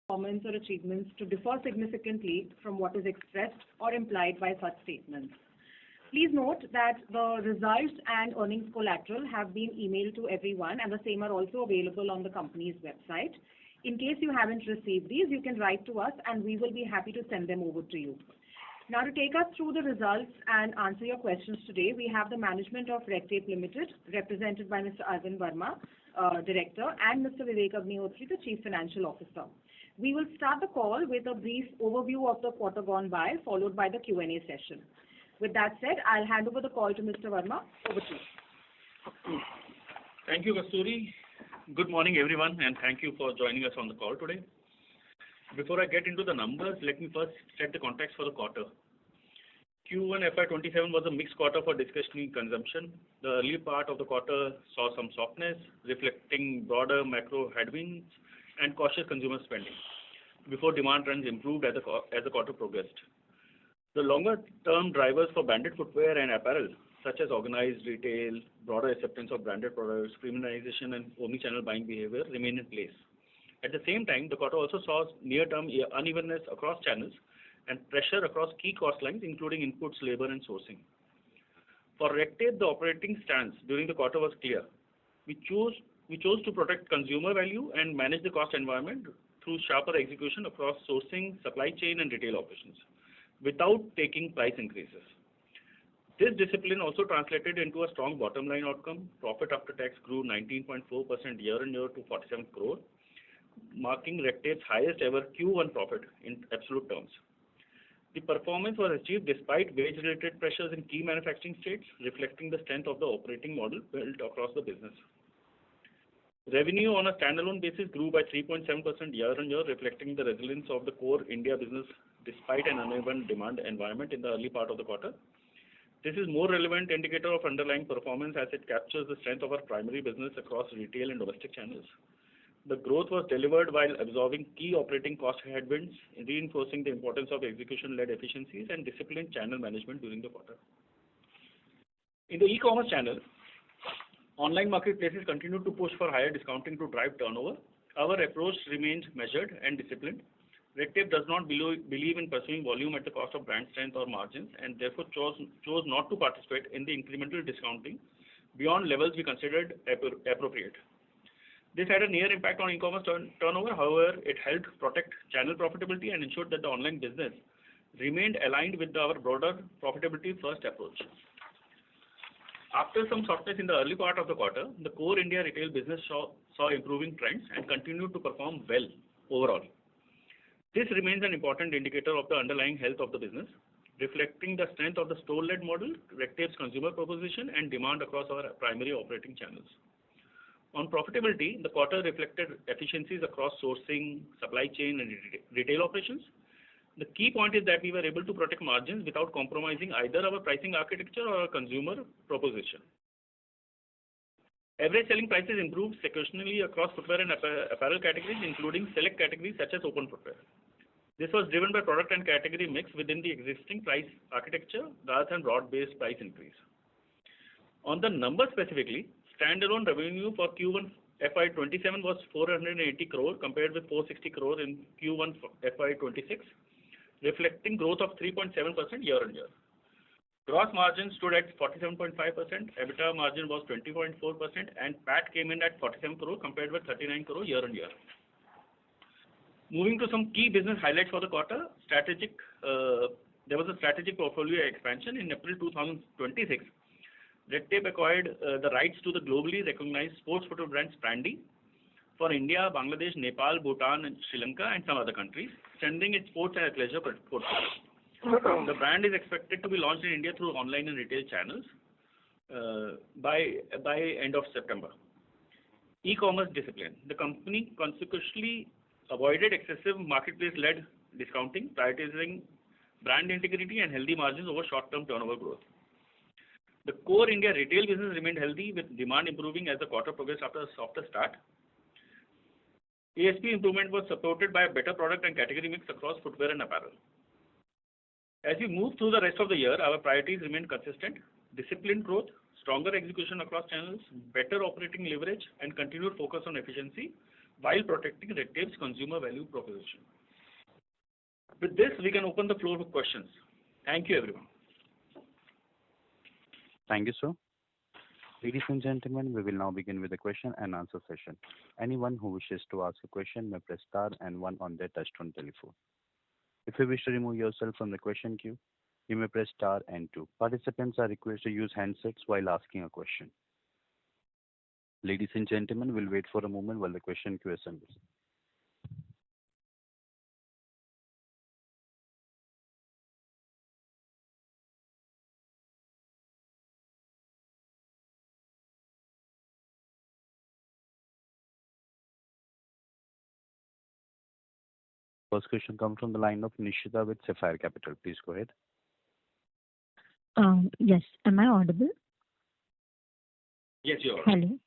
Performance or achievements to differ significantly from what is expressed or implied by such statements. Please note that the results and earnings collateral have been emailed to everyone, and the same are also available on the company's website. In case you haven't received these, you can write to us and we will be happy to send them over to you. Now, to take us through the results and answer your questions today, we have the management of Redtape Ltd, represented by Mr. Arvind Verma, Director, and Mr. Vivek Agnihotri, the Chief Financial Officer. We will start the call with a brief overview of the quarter gone by, followed by the Q&A session. With that said, I'll hand over the call to Mr. Verma. Over to you. Thank you, Kasturi. Good morning, everyone, and thank you for joining us on the call today. Before I get into the numbers, let me first set the context for the quarter. Q1 FY27 was a mixed quarter for discretionary consumption. The early part of the quarter saw some softness, reflecting broader macro headwinds and cautious consumer spending, before demand trends improved as the quarter progressed. The longer-term drivers for branded footwear and apparel, such as organized retail, broader acceptance of branded products, premiumization, and omnichannel buying behavior, remain in place. At the same time, the quarter also saw near-term unevenness across channels and pressure across key cost lines, including inputs, labor, and sourcing. For Redtape, the operating stance during the quarter was clear. We chose to protect consumer value and manage the cost environment through sharper execution across sourcing, supply chain, and retail operations, without taking price increases. This discipline also translated into a strong bottom line outcome. Profit after tax grew 19.4% year-on-year to 47 crore, marking Redtape's highest ever Q1 profit in absolute terms. The performance was achieved despite wage-related pressures in key manufacturing states, reflecting the strength of the operating model built across the business. Revenue on a standalone basis grew by 3.7% year-on-year, reflecting the resilience of the core India business despite an uneven demand environment in the early part of the quarter. This is more relevant indicator of underlying performance as it captures the strength of our primary business across retail and domestic channels. The growth was delivered while absorbing key operating cost headwinds, reinforcing the importance of execution-led efficiencies and disciplined channel management during the quarter. In the e-commerce channel, online marketplaces continued to push for higher discounting to drive turnover. Our approach remains measured and disciplined. Redtape does not believe in pursuing volume at the cost of brand strength or margins, and therefore chose not to participate in the incremental discounting beyond levels we considered appropriate. This had a near impact on e-commerce turnover. However, it helped protect channel profitability and ensured that the online business remained aligned with our broader profitability first approach. After some softness in the early part of the quarter, the core India retail business saw improving trends and continued to perform well overall. This remains an important indicator of the underlying health of the business, reflecting the strength of the store-led model, Redtape's consumer proposition, and demand across our primary operating channels. On profitability, the quarter reflected efficiencies across sourcing, supply chain, and retail operations. The key point is that we were able to protect margins without compromising either our pricing architecture or our consumer proposition. Average selling prices improved sequentially across footwear and apparel categories, including select categories such as open footwear. This was driven by product and category mix within the existing price architecture rather than broad-based price increase. On the numbers specifically, standalone revenue for Q1 FY27 was 480 crore compared with 460 crore in Q1 FY26, reflecting growth of 3.7% year-on-year. Gross margin stood at 47.5%, EBITDA margin was 20.4%, and PAT came in at 47 crore compared with 39 crore year-on-year. Moving to some key business highlights for the quarter, there was a strategic portfolio expansion in April 2026. Redtape acquired the rights to the globally recognized sports footwear brand Spandy for India, Bangladesh, Nepal, Bhutan, and Sri Lanka, and some other countries, strengthening its sports and athleisure portfolio. The brand is expected to be launched in India through online and retail channels by end of September. E-commerce discipline. The company consequently avoided excessive marketplace-led discounting, prioritizing brand integrity and healthy margins over short-term turnover growth. The core India retail business remained healthy, with demand improving as the quarter progressed after a softer start. ASP improvement was supported by a better product and category mix across footwear and apparel. As we move through the rest of the year, our priorities remain consistent: disciplined growth, stronger execution across channels, better operating leverage, and continued focus on efficiency while protecting Redtape's consumer value proposition. With this, we can open the floor for questions. Thank you, everyone. Thank you, sir. Ladies and gentlemen, we will now begin with the question and answer session. Anyone who wishes to ask a question may press star and one on their touchtone telephone. If you wish to remove yourself from the question queue, you may press star and two. Participants are requested to use handsets while asking a question. Ladies and gentlemen, we'll wait for a moment while the question queue assembles. First question comes from the line of Nishita with Sapphire Capital. Please go ahead. Yes. Am I audible? Yes, you are. Hello.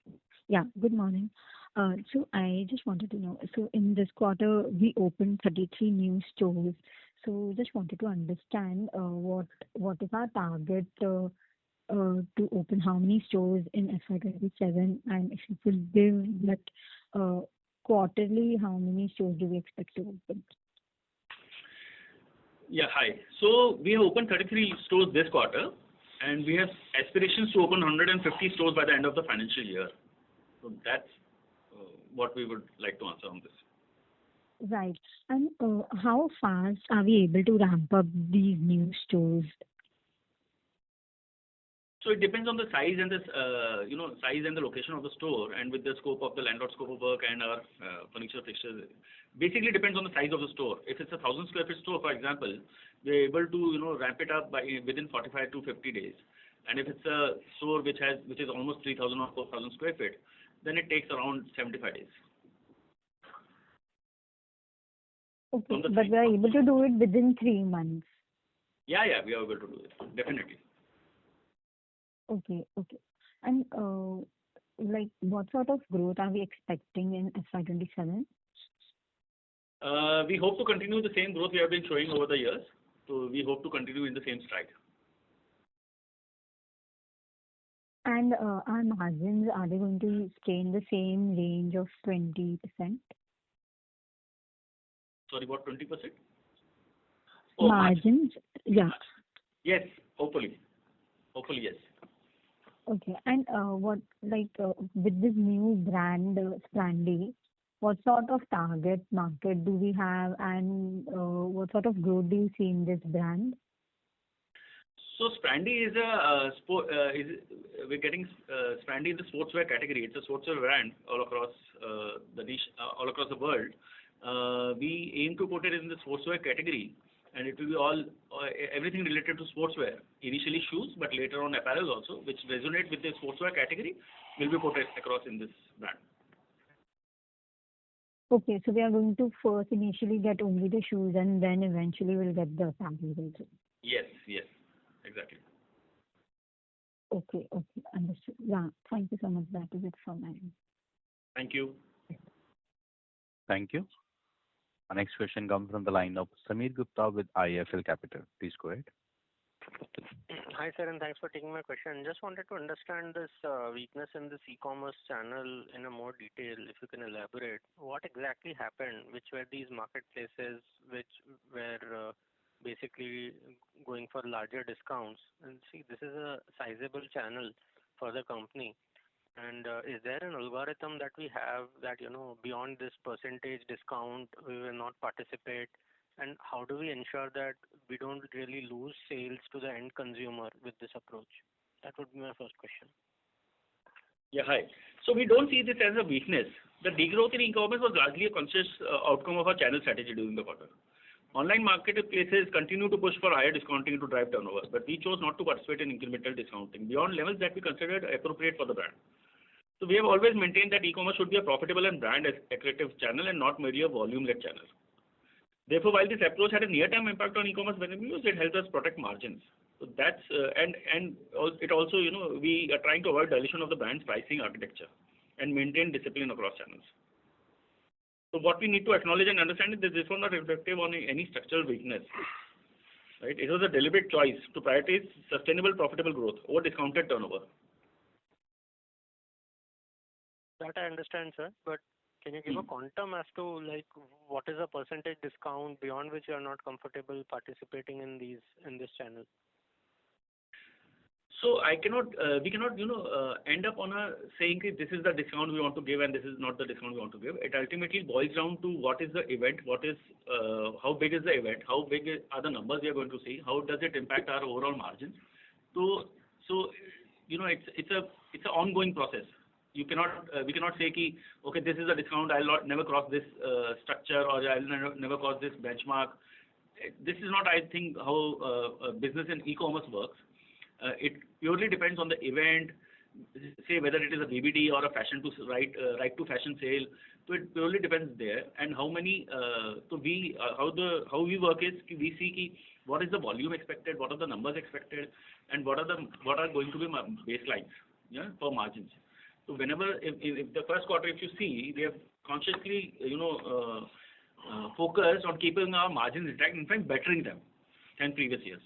Yeah, good morning. So I just wanted to know, so in this quarter, we opened 33 new stores. So just wanted to understand what is our target to open how many stores in FY27, and if you could give that quarterly, how many stores do we expect to open? Yeah, hi. So we have opened 33 stores this quarter, and we have aspirations to open 150 stores by the end of the financial year. So that's what we would like to answer on this. Right. And how fast are we able to ramp up these new stores? So it depends on the size and the size and the location of the store, and with the scope of the landlord scope of work and our furniture fixtures. Basically depends on the size of the store. If it's a 1,000 square feet store, for example, we're able to ramp it up by within 45 to 50 days. And if it's a store which is almost 3,000 or 4,000 square feet, then it takes around 75 days. Okay, but we are able to do it within 3 months. Yeah, we are able to do it, definitely. Okay. And what sort of growth are we expecting in FY27? We hope to continue the same growth we have been showing over the years. So we hope to continue in the same stride. And our margins, are they going to stay in the same range of 20%? Sorry, what, 20%? Margins? Yeah. Yes, hopefully. Hopefully, yes. Okay. And with this new brand, Sprandy, what sort of target market do we have, and what sort of growth do you see in this brand? So Sprandy is we're getting Sprandy in the sportswear category. It's a sportswear brand all across all across the world. We aim to put it in the sportswear category, and it will be everything related to sportswear. Initially shoes, but later on apparel also, which resonate with the sportswear category, will be put across in this brand. Okay, so we are going to first initially get only the shoes, and then eventually we'll get the apparel also. Yes, exactly. Okay, understood. Yeah, thank you so much. That is it from my end. Thank you. Thank you. Our next question comes from the line of Sameer Gupta with IIFL Capital. Please go ahead. Hi, sir, and thanks for taking my question. Just wanted to understand this weakness in this e-commerce channel in a more detail, if you can elaborate. What exactly happened? Which were these marketplaces which were basically going for larger discounts? And see, this is a sizable channel for the company. And is there an algorithm that we have that, beyond this percentage discount, we will not participate? And how do we ensure that we don't really lose sales to the end consumer with this approach? That would be my first question. Yeah, hi. So we don't see this as a weakness. The degrowth in e-commerce was largely a conscious outcome of our channel strategy during the quarter. Online marketplaces continue to push for higher discounting to drive turnover, but we chose not to participate in incremental discounting beyond levels that we considered appropriate for the brand. So we have always maintained that e-commerce should be a profitable and brand accretive channel and not merely a volume-led channel. Therefore, while this approach had a near-term impact on e-commerce revenues, it helped us protect margins. So that's it also, we are trying to avoid dilution of the brand's pricing architecture and maintain discipline across channels. So what we need to acknowledge and understand is that this was not reflective on any structural weakness. right? It was a deliberate choice to prioritize sustainable, profitable growth over discounted turnover. That I understand, sir. But can you give a quantum as to like what is a percentage discount beyond which you are not comfortable participating in this channel? So we cannot, end up on a saying that this is the discount we want to give and this is not the discount we want to give. It ultimately boils down to what is the event, how big is the event, how big are the numbers we are going to see, how does it impact our overall margins. So it's an ongoing process. We cannot say ki, okay, this is a discount, I'll never cross this structure, or I'll never cross this benchmark. This is not, I think, how business in e-commerce works. It purely depends on the event, say whether it is a BBD or a fashion to right to fashion sale. So it purely depends there, and how we work is we see ki what is the volume expected, what are the numbers expected, and what are going to be baselines, for margins. So whenever if the first quarter, if you see, we have consciously focused on keeping our margins intact, in fact bettering them than previous years.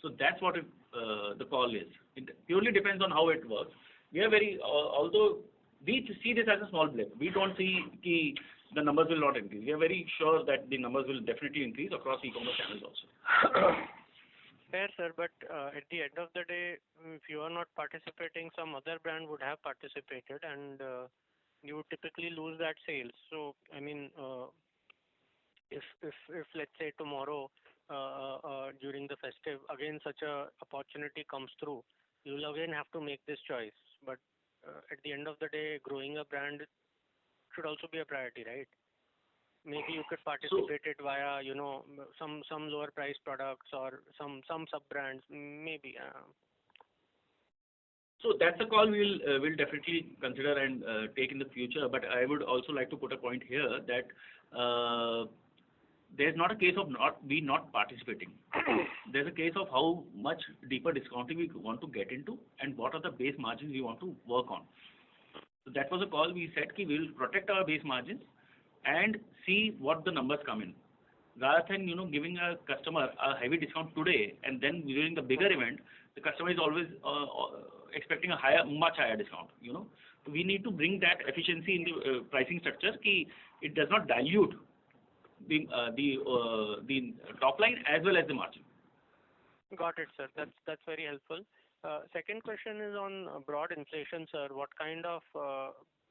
So that's what the call is. It purely depends on how it works. We are although we see this as a small blip, we don't see the numbers will not increase. We are very sure that the numbers will definitely increase across e-commerce channels also. Fair, sir, but at the end of the day, if you are not participating, some other brand would have participated, and you would typically lose that sales. So, I mean, if let's say tomorrow during the festive, again such a opportunity comes through, you will again have to make this choice. But at the end of the day, growing a brand should also be a priority, right? Maybe you could participate it via, some lower price products or some sub brands, maybe. So that's a call we'll definitely consider and take in the future. But I would also like to put a point here that there's not a case of not participating. There's a case of how much deeper discounting we want to get into and what are the base margins we want to work on. So that was a call we said we will protect our base margins and see what the numbers come in. Rather than giving a customer a heavy discount today and then during the bigger event, the customer is always expecting a much higher discount. So we need to bring that efficiency in the pricing structure. It does not dilute the top line as well as the margin. Got it, sir. That's very helpful. Second question is on broad inflation, sir. What kind of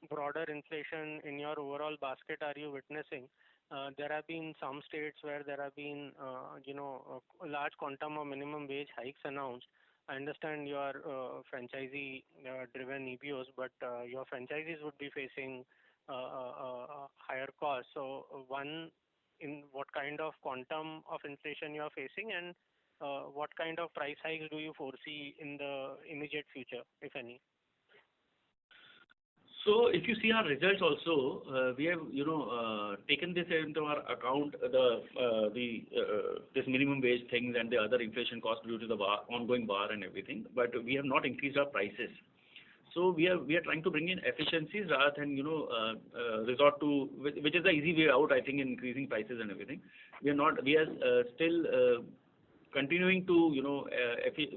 broader inflation in your overall basket are you witnessing? There have been some states where there have been, a large quantum of minimum wage hikes announced. I understand you are franchisee-driven EBOs, but your franchisees would be facing higher costs. So in what kind of quantum of inflation you are facing, and what kind of price hikes do you foresee in the immediate future, if any? So if you see our results also, we have taken this into our account, this minimum wage things and the other inflation costs due to the ongoing war and everything. But we have not increased our prices. So we are trying to bring in efficiencies rather than resort to which is the easy way out, I think, in increasing prices and everything. We are still continuing to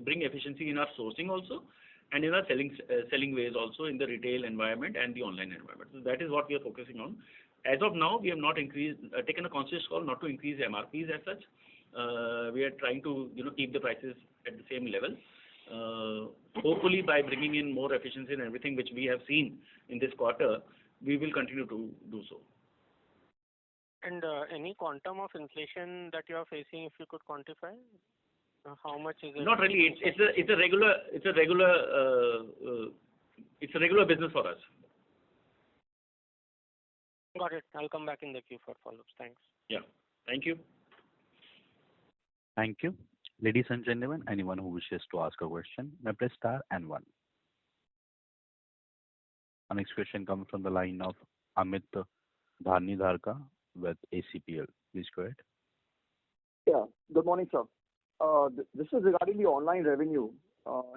bring efficiency in our sourcing also, and in our selling ways also in the retail environment and the online environment. So that is what we are focusing on. As of now, we have not taken a conscious call not to increase MRPs as such. We are trying to keep the prices at the same level. Hopefully, by bringing in more efficiency and everything which we have seen in this quarter, we will continue to do so. And any quantum of inflation that you are facing, if you could quantify? How much is it? Not really. It's a regular business for us. Got it. I'll come back in the queue for follow-ups. Thanks. Yeah. Thank you. Thank you. Ladies and gentlemen, anyone who wishes to ask a question may press star and one. Our next question comes from the line of Amit Dharka with ACPL. Please go ahead. Yeah. Good morning, sir. This is regarding the online revenue.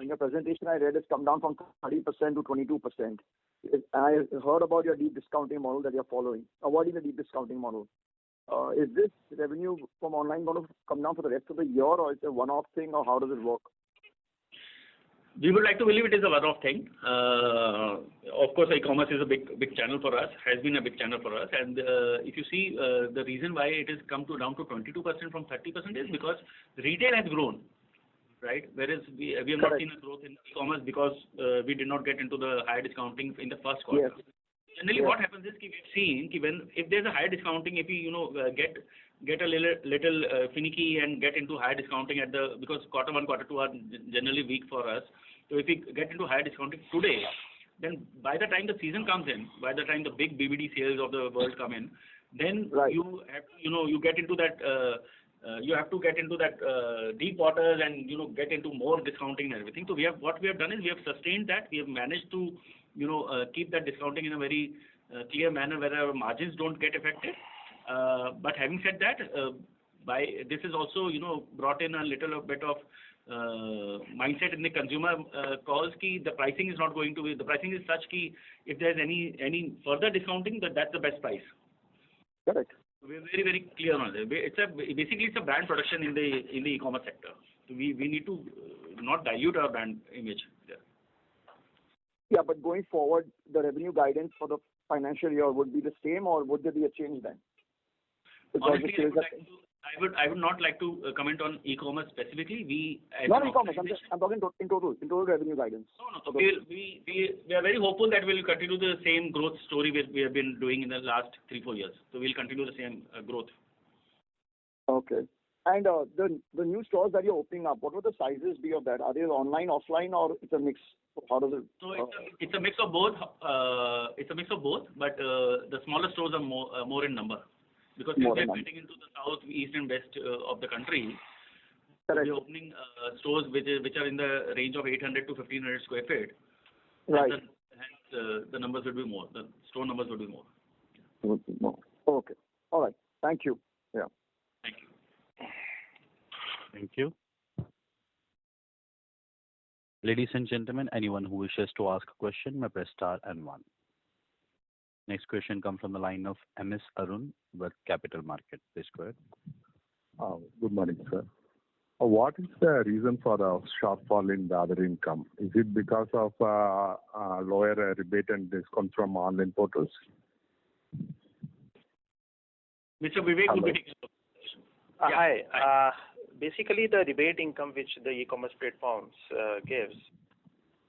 In your presentation, I read it's come down from 30% to 22%. I heard about your deep discounting model that you're following, avoiding the deep discounting model. Is this revenue from online going to come down for the rest of the year, or is it a one-off thing, or how does it work? We would like to believe it is a one-off thing. Of course, e-commerce is a big channel for us, has been a big channel for us. And if you see, the reason why it has come down to 22% from 30% is because retail has grown, right? Whereas we have not Correct. seen a growth in e-commerce because we did not get into the higher discounting in the first quarter. Yes. Generally, what happens is we've seen if there's a higher discounting, if you get a little finicky and get into higher discounting because quarter one, quarter two are generally weak for us. So if we get into higher discounting today, then by the time the season comes in, by the time the big BBD sales of the world come in, then Right. you have you get into that. You have to get into that deep waters and get into more discounting and everything. So what we have done is we have sustained that. We have managed to keep that discounting in a very clear manner where our margins don't get affected. But having said that, this is also brought in a little bit of mindset in the consumer calls ki the pricing is not going to be, the pricing is such ki if there's any further discounting, that's the best price. Correct. We're very, very clear on it. Basically it's a brand production in the e-commerce sector. So we need to not dilute our brand image there. Yeah, but going forward, the revenue guidance for the financial year would be the same, or would there be a change then? Because Honestly, I would not like to comment on e-commerce specifically. Not e-commerce. I'm talking in total revenue guidance. No. We are very hopeful that we'll continue the same growth story we have been doing in the last 3-4 years. So we'll continue the same growth. Okay. And the new stores that you're opening up, what would the sizes be of that? Are they online, offline, or it's a mix? How does it? So it's a mix of both. But the smaller stores are more in number. Because since we are getting into the south, east, and west of the country, Correct. we're opening stores which are in the range of 800 to 1500 square feet. Right. And the numbers will be more. The store numbers will be more. Okay. All right. Thank you. Yeah. Thank you. Thank you. Ladies and gentlemen, anyone who wishes to ask a question may press star and one. Next question comes from the line of MS Arun with Capital Market. Please go ahead. Good morning, sir. What is the reason for the shortfall in the other income? Is it because of lower rebate and discount from online portals? Mr. Vivek will be taking the question. Hi. Basically, the rebate income which the e-commerce platforms gives,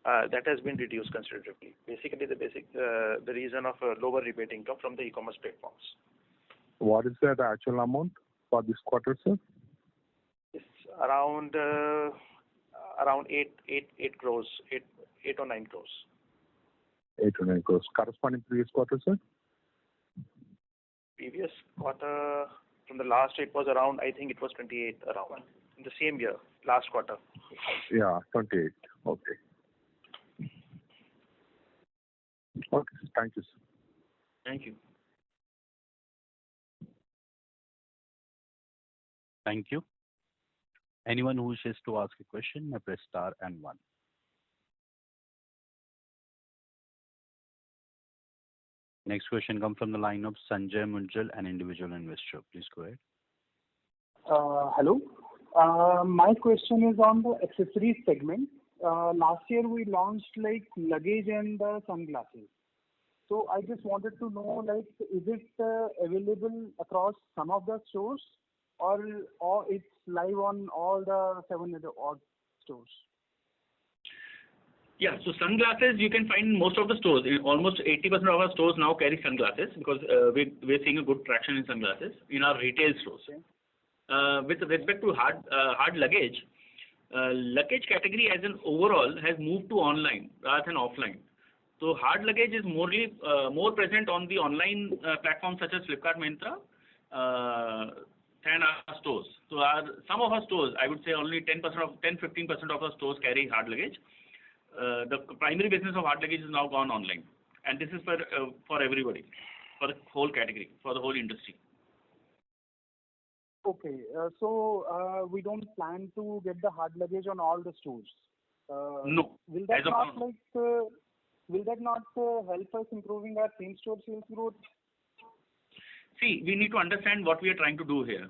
that has been reduced considerably. Basically, the reason of lower rebate income from the e-commerce platforms. What is the actual amount for this quarter, sir? It's around 8 crores, 8 or 9 crores. 8 or 9 crores. Corresponding previous quarter, sir? Previous quarter, from the last it was around, I think it was 28 around. In the same year, last quarter. Yeah, 28. Okay. Okay, thank you, sir. Thank you. Thank you. Anyone who wishes to ask a question may press star and one. Next question comes from the line of Sanjay Munjal, an individual investor. Please go ahead. Hello. My question is on the accessories segment. Last year we launched like luggage and sunglasses. So I just wanted to know, like, is it available across some of the stores, or it's live on all the 700 odd stores? Yeah, so sunglasses you can find in most of the stores. Almost 80% of our stores now carry sunglasses because we're seeing a good traction in sunglasses in our retail stores. Okay. With respect to hard luggage, luggage category as an overall has moved to online rather than offline. So hard luggage is more present on the online platforms such as Flipkart, Myntra, than our stores. So some of our stores, I would say only 10-15% of our stores carry hard luggage. The primary business of hard luggage is now gone online, and this is for everybody, for the whole category, for the whole industry. Okay, so we don't plan to get the hard luggage on all the stores. No. Will that not help us improving our same store sales growth? See, we need to understand what we are trying to do here.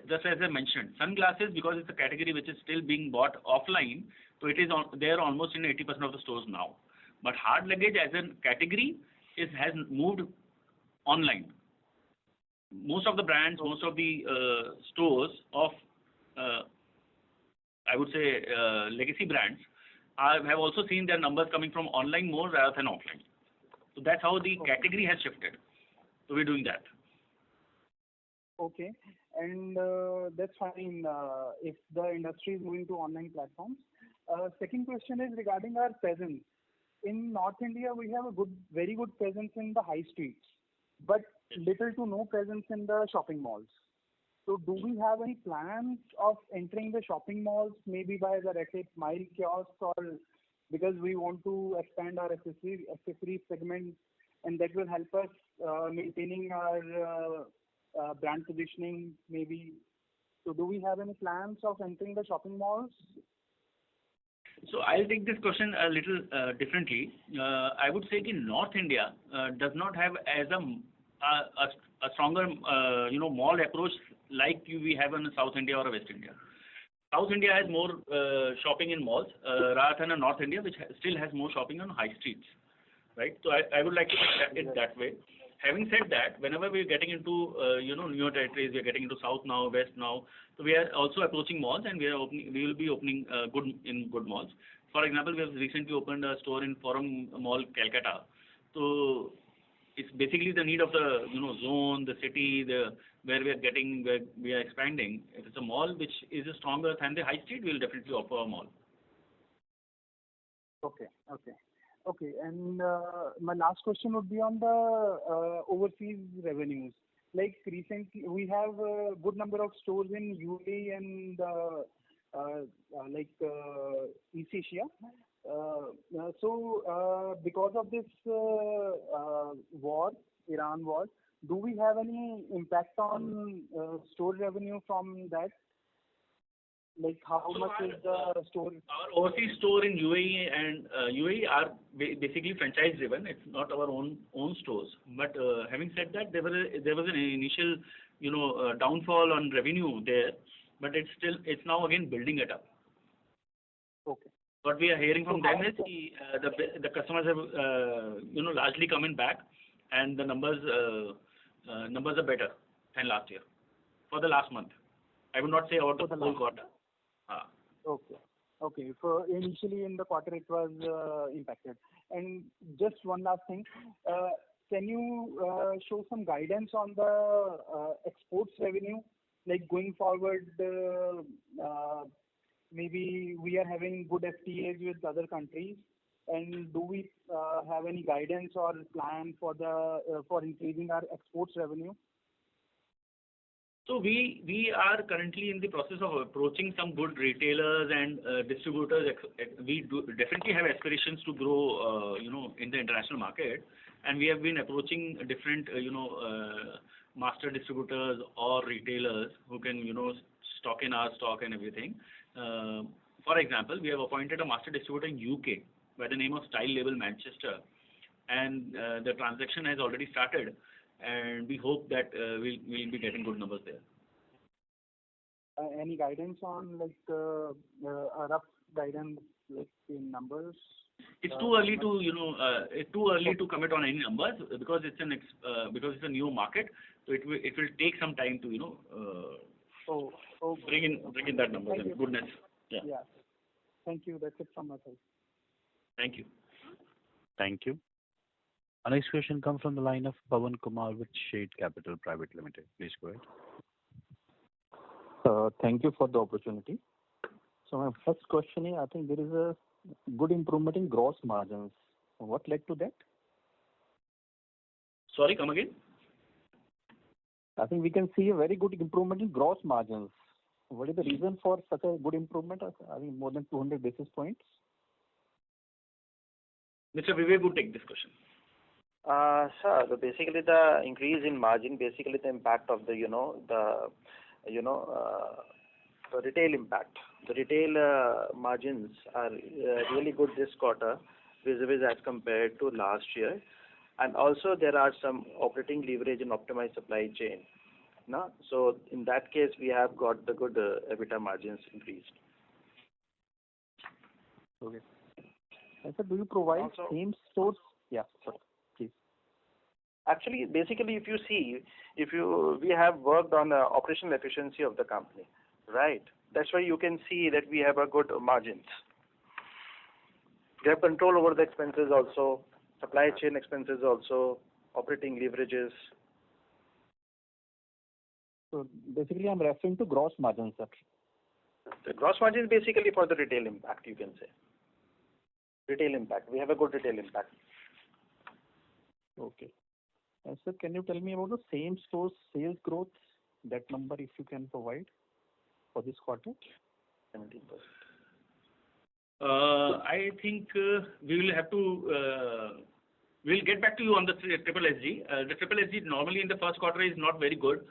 Just as I mentioned, sunglasses, because it's a category which is still being bought offline, so it is there almost in 80% of the stores now. But hard luggage as a category has moved online. Most of the brands, most of the stores of, I would say, legacy brands have also seen their numbers coming from online more rather than offline. So that's how the category has shifted. So we're doing that. Okay. And that's fine if the industry is moving to online platforms. Second question is regarding our presence. In North India, we have a very good presence in the high streets, but little to no presence in the shopping malls. So do we have any plans of entering the shopping malls, maybe by the Redtape Mile kiosk, or because we want to expand our accessory segment, and that will help us maintaining our brand positioning maybe. So do we have any plans of entering the shopping malls? So I'll take this question a little differently. I would say that North India does not have as a stronger mall approach like we have in South India or West India. South India has more shopping in malls rather than North India, which still has more shopping on high streets, right? So I would like to put it that way. Having said that, whenever we're getting into newer territories, we're getting into South now, West now, so we are also approaching malls, and we will be opening good malls. For example, we have recently opened a store in Forum Mall, Calcutta. So it's basically the need of the zone, the city, where we are expanding. If it's a mall which is stronger than the high street, we'll definitely offer a mall. Okay, and my last question would be on the overseas revenues. Like recently, we have a good number of stores in UAE and East Asia. So because of this Iran war, do we have any impact on store revenue from that? Like how much is the store? Our overseas store in UAE and UAE are basically franchise driven. It's not our own stores. But having said that, there was an initial downfall on revenue there, but it's now again building it up. Okay. What we are hearing from them is the customers have largely coming back, and the numbers are better than last year for the last month. I would not say about the whole quarter. Okay. So initially in the quarter it was impacted. And just one last thing, can you show some guidance on the exports revenue? Like going forward, maybe we are having good FTAs with other countries, and do we have any guidance or plan for increasing our exports revenue? So we are currently in the process of approaching some good retailers and distributors. We definitely have aspirations to grow, in the international market, and we have been approaching different, master distributors or retailers who can, stock in our stock and everything. For example, we have appointed a master distributor in UK by the name of Style Label Manchester, and the transaction has already started. And we hope that we'll be getting good numbers there. Any guidance on a rough guidance, like in numbers? It's too early to commit on any numbers because it's a new market. So it will take some time to bring in that number and goodness. Yeah. Thank you. That's it from my side. Thank you. Thank you. Our next question comes from the line of Pawan Kumar with Shade Capital Private Limited. Please go ahead. Thank you for the opportunity. So my first question is, I think there is a good improvement in gross margins. What led to that? Sorry, come again? I think we can see a very good improvement in gross margins. What is the reason for such a good improvement? I think more than 200 basis points. Mr. Vivek would take this question. Sir, basically the increase in margin, basically the impact of the retail impact. The retail margins are really good this quarter vis-a-vis as compared to last year. And also there are some operating leverage and optimized supply chain. No? So in that case, we have got the good EBITDA margins increased. Okay. And sir, do you provide Also- same stores? Yeah, sir, please. Actually, basically, if you see, we have worked on the operational efficiency of the company, right? That's why you can see that we have a good margins. We have control over the expenses also, supply chain expenses also, operating leverages. So basically, I'm referring to gross margins, sir. The gross margin is basically for the retail impact, you can say. Retail impact. We have a good retail impact. Okay. And sir, can you tell me about the same store sales growth? That number, if you can provide for this quarter. 17%. I think we will have to. We'll get back to you on the triple SG. The triple SG normally in the first quarter is not very good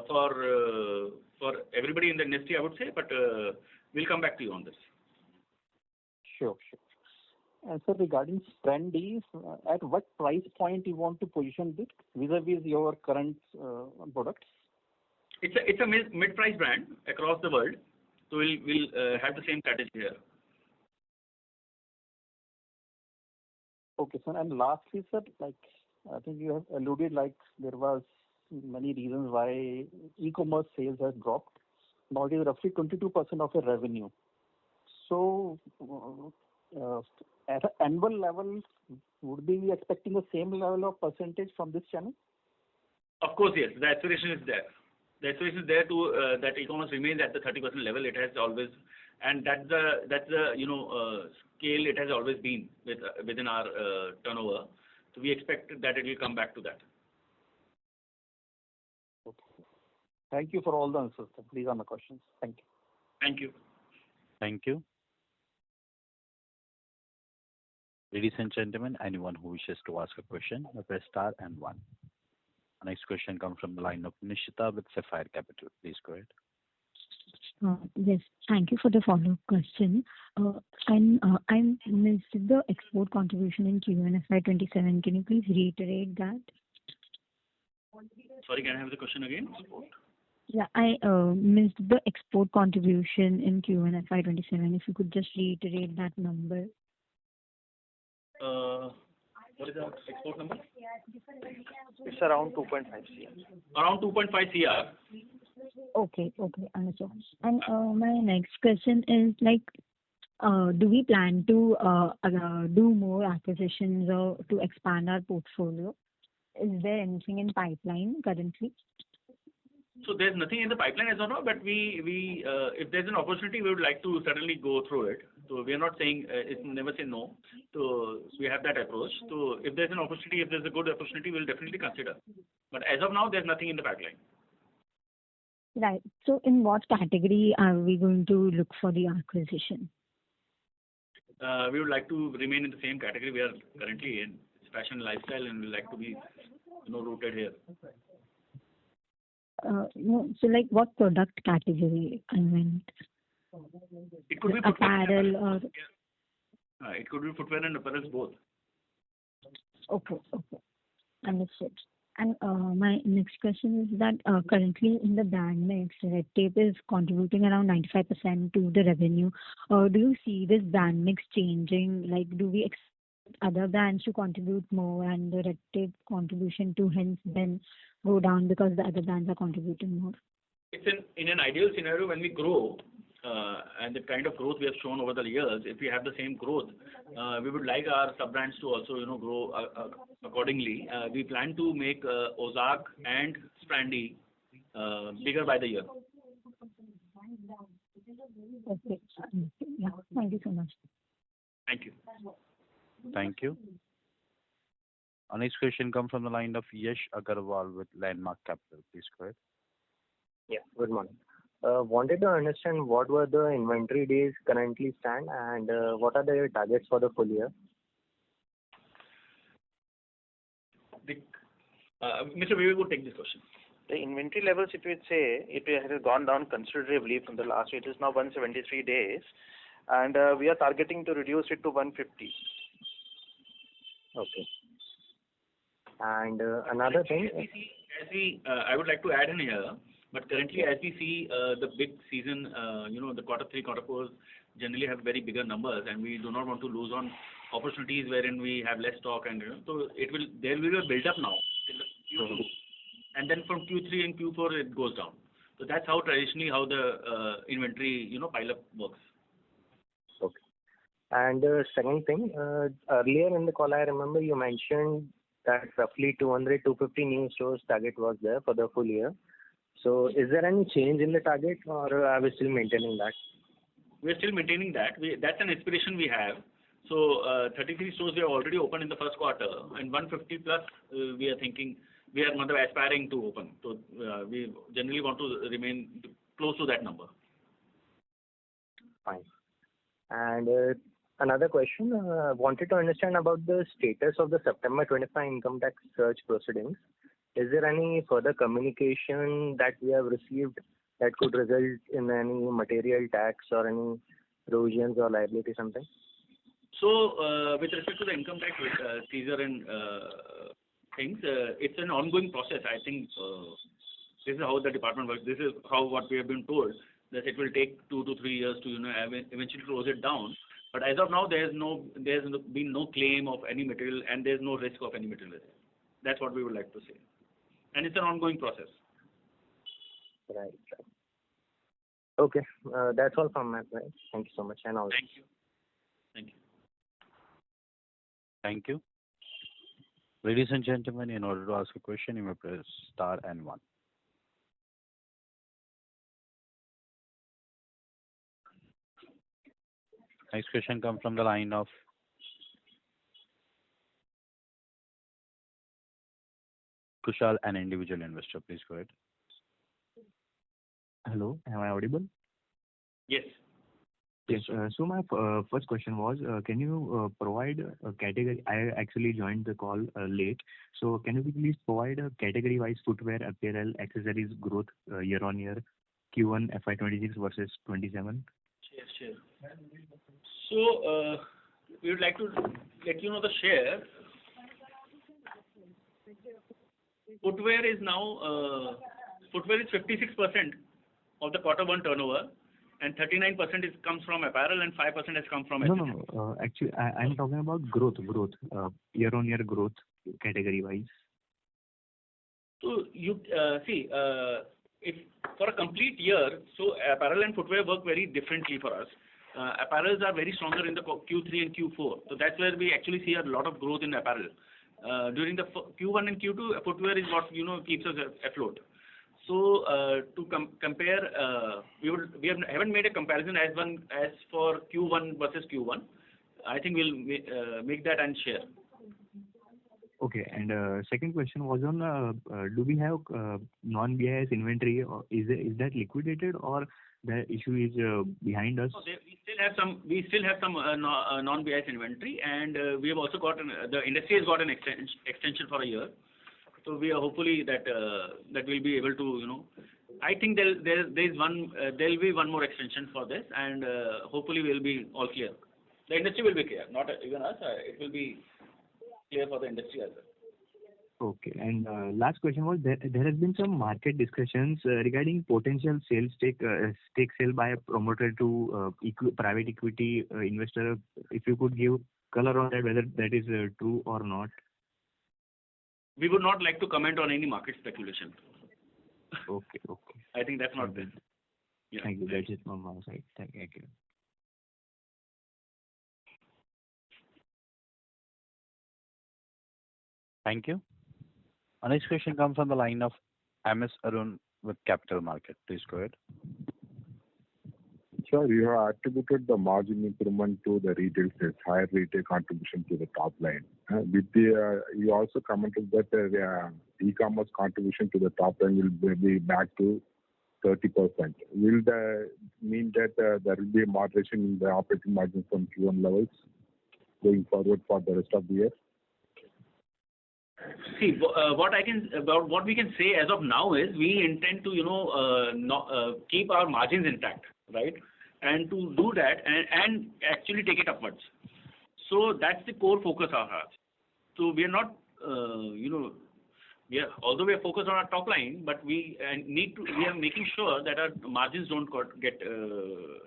for everybody in the industry, I would say. But we'll come back to you on this. Sure, sure. And sir, regarding Splenda, at what price point you want to position it vis-a-vis your current products? It's a mid-price brand across the world, so we'll have the same strategy here. Okay, sir. And lastly, sir, like I think you have alluded, like there was many reasons why e-commerce sales has dropped. Now it is roughly 22% of your revenue. So at an annual level, would we be expecting the same level of percentage from this channel? Of course, yes. The aspiration is there. The aspiration is there to that e-commerce remains at the 30% level. It has always, and that's the scale it has always been within our turnover. So we expect that it will come back to that. Okay. Thank you for all the answers, sir. These are my questions. Thank you. Thank you. Thank you. Ladies and gentlemen, anyone who wishes to ask a question, press star and one. Our next question comes from the line of Nishita with Sapphire Capital. Please go ahead. Yes, thank you for the follow-up question. I missed the export contribution in Q1 FY27. Can you please reiterate that? Sorry, can I have the question again? Yeah, I missed the export contribution in Q1 FY27. If you could just reiterate that number. What is the export number? It's around 2.5 CR. Around 2.5 CR. Okay, understood. And my next question is like, do we plan to do more acquisitions or to expand our portfolio? Is there anything in pipeline currently? So there's nothing in the pipeline as of now, but we if there's an opportunity, we would like to certainly go through it. So we are not saying never say no. So we have that approach. So if there's an opportunity, if there's a good opportunity, we'll definitely consider. But as of now, there's nothing in the pipeline. Right. So in what category are we going to look for the acquisition? We would like to remain in the same category we are currently in. It's fashion and lifestyle, and we like to be rooted here. No, so like what product category I meant? It could be apparel or... it could be footwear and apparel both. Okay. Understood. And my next question is that currently in the brand mix, Redtape is contributing around 95% to the revenue. Do you see this brand mix changing? Like, do we expect other brands to contribute more and the Redtape contribution to hence then go down because the other brands are contributing more? It's in an ideal scenario when we grow, and the kind of growth we have shown over the years, if we have the same growth, we would like our sub-brands to also grow accordingly. We plan to make Ozark and Splenda bigger by the year. Okay. Yeah. Thank you so much. Thank you. Thank you. Our next question comes from the line of Yash Agarwal with Landmark Capital. Please go ahead. Yeah, good morning. Wanted to understand what were the inventory days currently stand and what are the targets for the full year? Mr. Vivek will take this question. The inventory levels, if you say, it has gone down considerably from the last year. It is now 173 days, and we are targeting to reduce it to 150. Okay. And another thing, I would like to add in here, but currently as we see the big season, the quarter 3, quarter 4 generally have very bigger numbers, and we do not want to lose on opportunities wherein we have less stock, and so there will be a build up now in the Q2, and then from Q3 and Q4 it goes down. So that's how traditionally how the inventory pile up works. okay. And second thing, earlier in the call, I remember you mentioned that roughly 200-250 new stores target was there for the full year. So is there any change in the target, or are we still maintaining that? We are still maintaining that. That's an aspiration we have. So 33 stores we have already opened in the first quarter, and 150 plus we are thinking, we are aspiring to open. So we generally want to remain close to that number. Fine. And another question, wanted to understand about the status of the September 25 income tax search proceedings. Is there any further communication that we have received that could result in any material tax or any provisions or liability, something? So with respect to the income tax seizure and things, it's an ongoing process. I think this is how the department works. This is what we have been told, that it will take 2 to 3 years to eventually close it down. But as of now, there's been no claim of any material, and there's no risk of any material. That's what we would like to say, and it's an ongoing process. Right. Okay, that's all from my side. Thank you so much, and all. Thank you. Thank you. Thank you. Ladies and gentlemen, in order to ask a question, you may press star and 1. Next question comes from the line of Kushal, an individual investor. Please go ahead. Hello, am I audible? Yes. Yes. So my first question was, can you provide a category? I actually joined the call late. So can you please provide a category-wise footwear, apparel, accessories growth year-on-year, Q1 FY26 versus 27? Sure. So we would like to let you know the share. Footwear is 56% of the quarter 1 turnover, and 39% comes from apparel, and 5% has come from accessories. No. Actually, I'm talking about growth, year-on-year growth category-wise. So you see, if for a complete year, so apparel and footwear work very differently for us. Apparels are very stronger in the Q3 and Q4. So that's where we actually see a lot of growth in apparel. During the Q1 and Q2, footwear is what keeps us afloat. So to compare, we haven't made a comparison as for Q1 versus Q1. I think we'll make that and share. Okay, and second question was on, do we have non-BIS inventory, or is that liquidated, or the issue is behind us? No, we still have some non-BIS inventory, and we have also got the industry has got an extension for a year. So we are hopefully that we'll be able to, I think there'll be one more extension for this, and hopefully we'll be all clear. The industry will be clear, not even us. It will be clear for the industry as well. Okay, and last question was, there has been some market discussions regarding potential stake sale by a promoter to private equity investor. If you could give color on that, whether that is true or not. We would not like to comment on any market speculation. Okay. I think that's not good. Yeah. Thank you. That's it from my side. Thank you. Thank you. Our next question comes from the line of MS Arun with Capital Market. Please go ahead. Sir, you have attributed the margin improvement to the retail sales, higher retail contribution to the top line. You also commented that the e-commerce contribution to the top line will be back to 30%. Will that mean that there will be a moderation in the operating margin from Q1 levels going forward for the rest of the year? See, what we can say as of now is we intend to keep our margins intact, right? And to do that and actually take it upwards. So that's the core focus of ours. So we are not although we are focused on our top line, but we are making sure that our margins don't get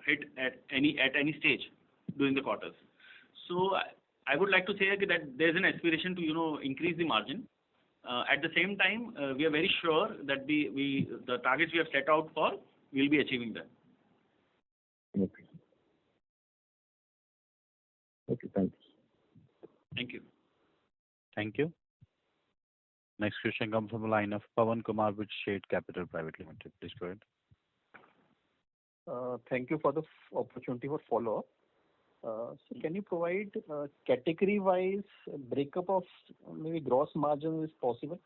hit at any stage during the quarters. So I would like to say that there's an aspiration to increase the margin. At the same time, we are very sure that the targets we have set out for, we'll be achieving them. Okay. Okay, thanks. Thank you. Thank you. Next question comes from the line of Pawan Kumar with Shade Capital Private Limited. Please go ahead. Thank you for the opportunity for follow-up. So can you provide category-wise breakup of maybe gross margin is possible?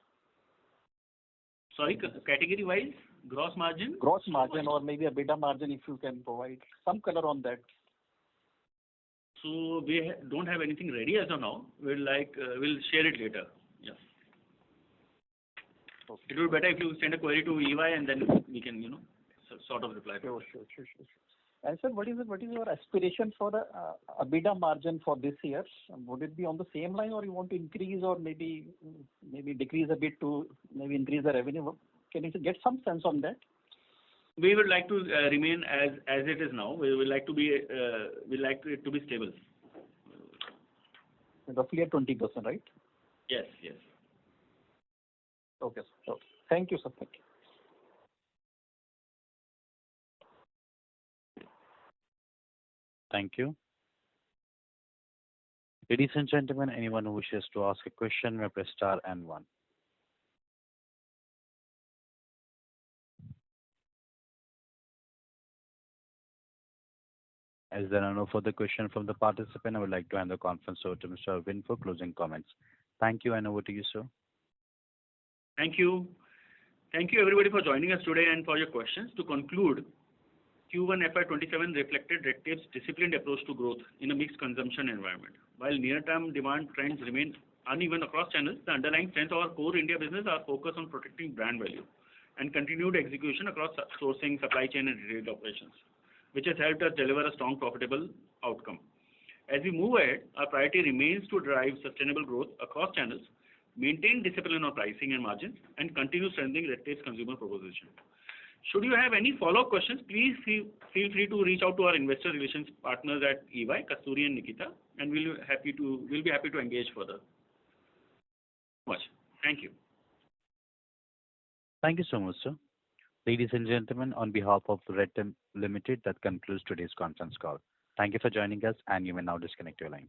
Sorry, category-wise, gross margin? Gross margin or maybe a EBITDA margin, if you can provide some color on that. So we don't have anything ready as of now. We'll share it later. Yeah. Okay. It would be better if you send a query to EY and then we can, sort of reply. Sure. And sir, what is your aspiration for the EBITDA margin for this year? Would it be on the same line, or you want to increase or maybe decrease a bit to maybe increase the revenue? Can you get some sense on that? We would like to remain as it is now. We would like to be it to be stable. Roughly at 20%, right? Yes. Okay, sir. Okay. Thank you, sir. Thank you. Thank you. Ladies and gentlemen, anyone who wishes to ask a question may press star and one. As there are no further questions from the participant, I would like to hand the conference over to Mr. Arvind for closing comments. Thank you, and over to you, sir. Thank you. Thank you, everybody, for joining us today and for your questions. To conclude, Q1 FY27 reflected Redtape's disciplined approach to growth in a mixed consumption environment. While near-term demand trends remain uneven across channels, the underlying strength of our core India business are focused on protecting brand value and continued execution across sourcing, supply chain, and retail operations, which has helped us deliver a strong, profitable outcome. As we move ahead, our priority remains to drive sustainable growth across channels, maintain discipline on pricing and margins, and continue strengthening Redtape's consumer proposition. Should you have any follow-up questions, please feel free to reach out to our investor relations partners at EY, Kasturi and Nikita, and we'll be happy to engage further. Much. Thank you. Thank you so much, sir. Ladies and gentlemen, on behalf of Redtape Limited, that concludes today's conference call. Thank you for joining us, and you may now disconnect your line.